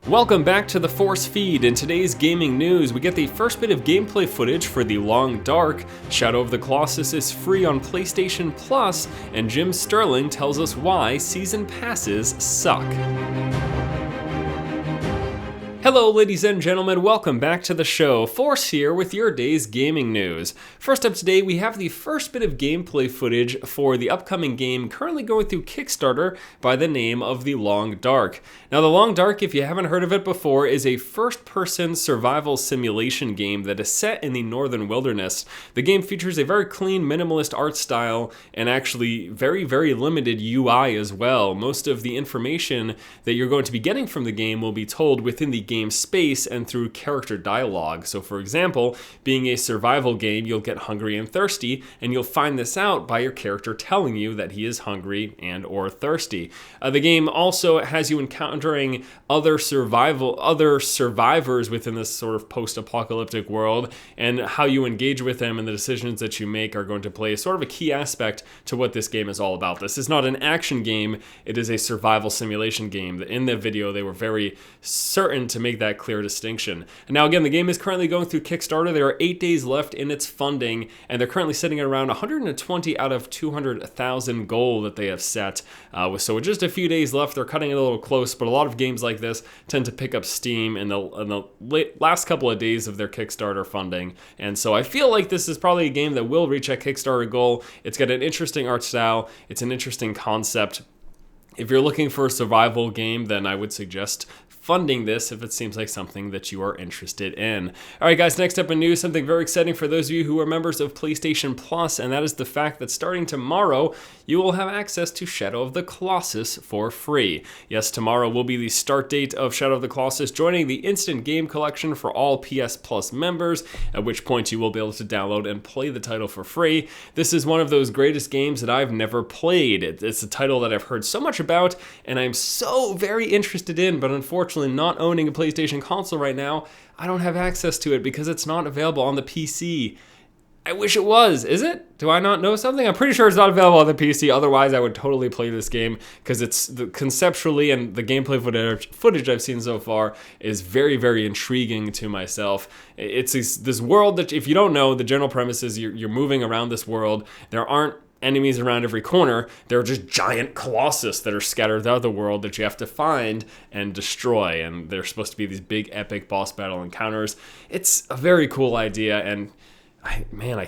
Welcome back to the Force Feed. In today's gaming news, we get the first bit of gameplay footage for The Long Dark, Shadow of the Colossus is free on PlayStation Plus, and Jim Sterling tells us why season passes suck. Hello ladies and gentlemen, welcome back to the show. Force here with your day's gaming news. First up today, we have the first bit of gameplay footage for the upcoming game currently going through Kickstarter by the name of The Long Dark. Now The Long Dark, if you haven't heard of it before, is a first-person survival simulation game that is set in the northern wilderness. The game features a very clean, minimalist art style and actually very, very limited UI as well. Most of the information that you're going to be getting from the game will be told within the game space and through character dialogue. So for example, being a survival game, you'll get hungry and thirsty, and you'll find this out by your character telling you that he is hungry and or thirsty. The game also has you encountering other survivors within this sort of post-apocalyptic world, and how you engage with them and the decisions that you make are going to play sort of a key aspect to what this game is all about. This is not an action game, it is a survival simulation game. In the video, they were very certain to make that clear distinction. And now again, the game is currently going through Kickstarter. There are 8 days left in its funding, and they're currently sitting at around 120 out of 200,000 goal that they have set. So with just a few days left, they're cutting it a little close, but a lot of games like this tend to pick up steam in the last couple of days of their Kickstarter funding. And so I feel like this is probably a game that will reach that Kickstarter goal. It's got an interesting art style. It's an interesting concept. If you're looking for a survival game, then I would suggest funding this if it seems like something that you are interested in. All right, guys, next up in news, something very exciting for those of you who are members of PlayStation Plus, and that is the fact that starting tomorrow, you will have access to Shadow of the Colossus for free. Yes, tomorrow will be the start date of Shadow of the Colossus, joining the Instant Game Collection for all PS Plus members, at which point you will be able to download and play the title for free. This is one of those greatest games that I've never played. It's a title that I've heard so much about, and I'm so very interested in, but unfortunately not owning a PlayStation console right now, I don't have access to it because it's not available on the PC. I wish it was. Is it? Do I not know something? I'm pretty sure it's not available on the PC. Otherwise, I would totally play this game because it's conceptually and the gameplay footage I've seen so far is very, very intriguing to myself. It's this world that, if you don't know, the general premise is you're moving around this world. There aren't enemies around every corner. There are just giant colossus that are scattered throughout the world that you have to find and destroy, and they're supposed to be these big epic boss battle encounters. It's a very cool idea, and I'll probably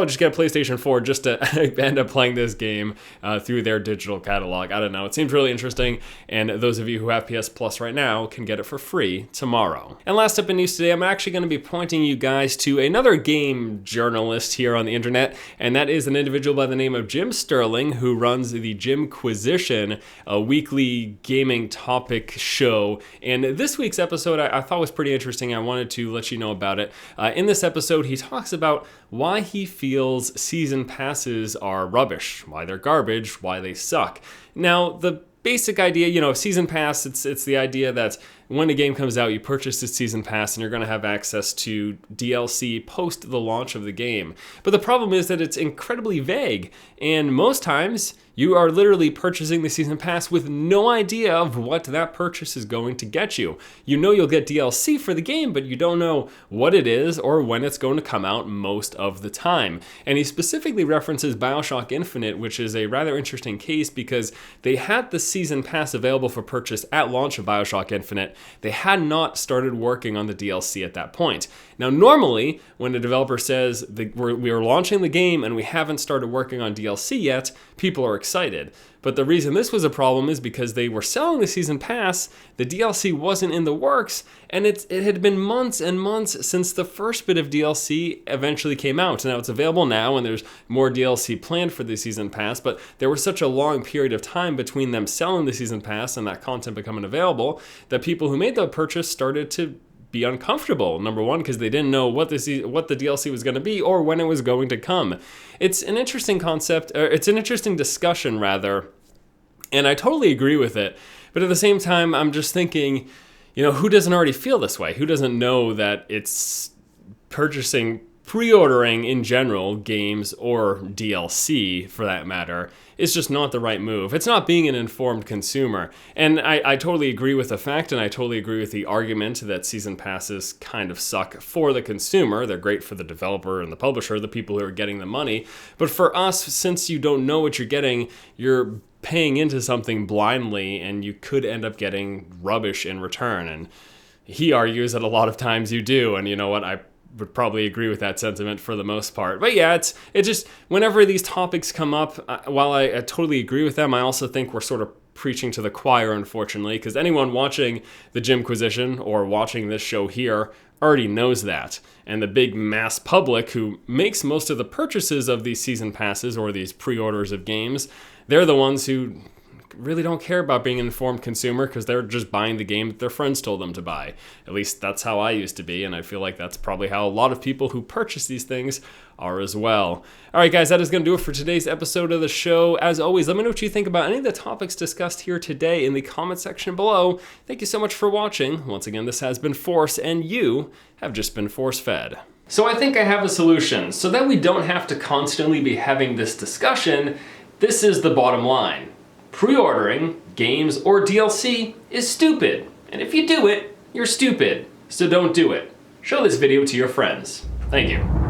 just get a PlayStation 4 just to end up playing this game through their digital catalog. I don't know. It seems really interesting, and those of you who have PS Plus right now can get it for free tomorrow. And last up in news today, I'm actually going to be pointing you guys to another game journalist here on the internet, and that is an individual by the name of Jim Sterling, who runs the Jimquisition, a weekly gaming topic show. And this week's episode I thought was pretty interesting. I wanted to let you know about it. In this episode, he talks about why he feels season passes are rubbish, why they're garbage, why they suck. Now, the basic idea, season pass, it's the idea that when a game comes out, you purchase the season pass and you're going to have access to DLC post the launch of the game. But the problem is that it's incredibly vague, and most times you are literally purchasing the season pass with no idea of what that purchase is going to get you. You know you'll get DLC for the game, but you don't know what it is or when it's going to come out most of the time. And he specifically references BioShock Infinite, which is a rather interesting case because they had the season pass available for purchase at launch of BioShock Infinite. They had not started working on the DLC at that point. Now, normally, when a developer says we are launching the game and we haven't started working on DLC yet, people are excited. But the reason this was a problem is because they were selling the season pass, the DLC wasn't in the works, and it had been months and months since the first bit of DLC eventually came out. Now it's available now, and there's more DLC planned for the season pass, but there was such a long period of time between them selling the season pass and that content becoming available that people who made the purchase started to be uncomfortable. Number one, because they didn't know what the DLC was going to be or when it was going to come. It's an interesting concept, or it's an interesting discussion rather, and I totally agree with it. But at the same time, I'm just thinking, who doesn't already feel this way? Who doesn't know that it's purchasing pre-ordering in general, games or DLC for that matter, is just not the right move. It's not being an informed consumer. And I totally agree with the fact, and I totally agree with the argument that season passes kind of suck for the consumer. They're great for the developer and the publisher, the people who are getting the money. But for us, since you don't know what you're getting, you're paying into something blindly, and you could end up getting rubbish in return. And he argues that a lot of times you do, and you know what, I would probably agree with that sentiment for the most part. But yeah, it's just, whenever these topics come up, while I totally agree with them, I also think we're sort of preaching to the choir, unfortunately, because anyone watching the Jimquisition or watching this show here already knows that. And the big mass public who makes most of the purchases of these season passes or these pre-orders of games, they're the ones who really don't care about being an informed consumer because they're just buying the game that their friends told them to buy. At least that's how I used to be, and I feel like that's probably how a lot of people who purchase these things are as well. All right, guys, that is going to do it for today's episode of the show. As always, let me know what you think about any of the topics discussed here today in the comment section below. Thank you so much for watching. Once again, this has been Force, and you have just been force-fed. So I think I have a solution. So that we don't have to constantly be having this discussion, this is the bottom line. Pre-ordering games or DLC is stupid. And if you do it, you're stupid. So don't do it. Show this video to your friends. Thank you.